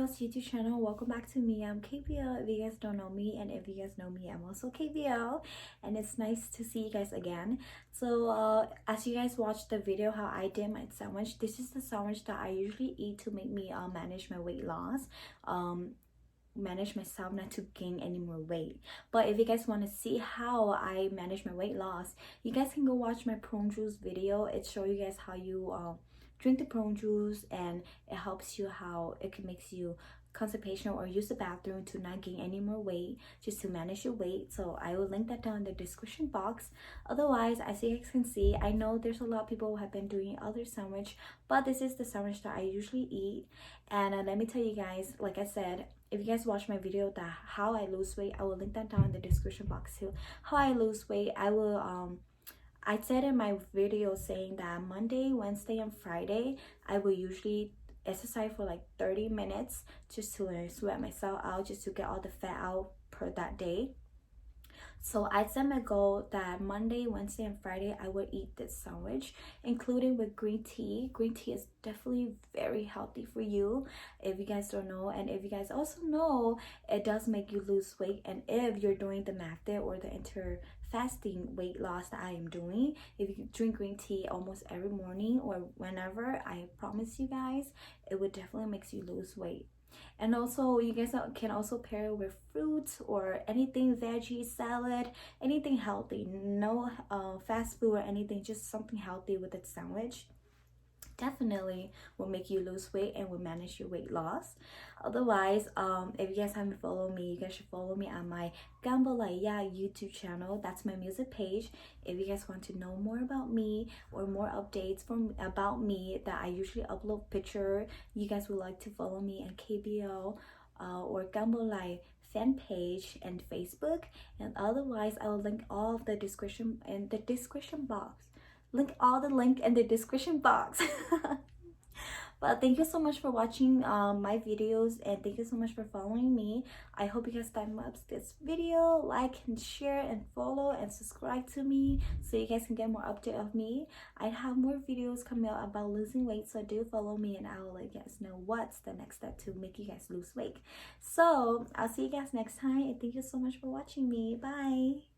KBL's YouTube channel. Welcome back to me. I'm KBL if you guys don't know me, and if you guys know me, I'm also KBL, and it's nice to see you guys again. So as you guys watched the video how I did my sandwich, this is the sandwich that I usually eat to make me manage my weight loss, manage myself not to gain any more weight. But if you guys want to see how I manage my weight loss, you guys can go watch my prune juice video. It shows you guys how you drink the prune juice, and it helps you how it can makes you constipation or use the bathroom to not gain any more weight, just to manage your weight. So I will link that down in the description box. Otherwise, as you guys can see, I know there's a lot of people who have been doing other sandwich, but this is the sandwich that I usually eat. And let me tell you guys, like I said, if you guys watch my video that how I lose weight, I will link that down in the description box too. How I lose weight, I said in my video saying that Monday, Wednesday, and Friday, I will usually exercise for like 30 minutes just to sweat myself out, just to get all the fat out per that day. So I set my goal that Monday, Wednesday, and Friday I would eat this sandwich, including with green tea. Green tea is definitely very healthy for you, if you guys don't know. And if you guys also know, it does make you lose weight. And if you're doing the MACD or the fasting weight loss that I am doing, if you drink green tea almost every morning or whenever, I promise you guys, it would definitely makes you lose weight. And also, you guys can also pair it with fruits or anything, veggie, salad, anything healthy. No fast food or anything, just something healthy with a sandwich. Definitely will make you lose weight and will manage your weight loss. Otherwise, if you guys haven't followed me, you guys should follow me on my Gambalaya YouTube channel. That's my music page. If you guys want to know more about me or more updates about me that I usually upload picture, you guys would like to follow me on KBL or Gambalaya fan page and Facebook. And otherwise, I will link all of the description in the description box. Link all the link in the description box. But thank you so much for watching my videos, and thank you so much for following me. I hope you guys thumbs up this video, like and share and follow and subscribe to me so you guys can get more update of me. I have more videos coming out about losing weight, so do follow me and I will let you guys know what's the next step to make you guys lose weight. So I'll see you guys next time, and thank you so much for watching me. Bye.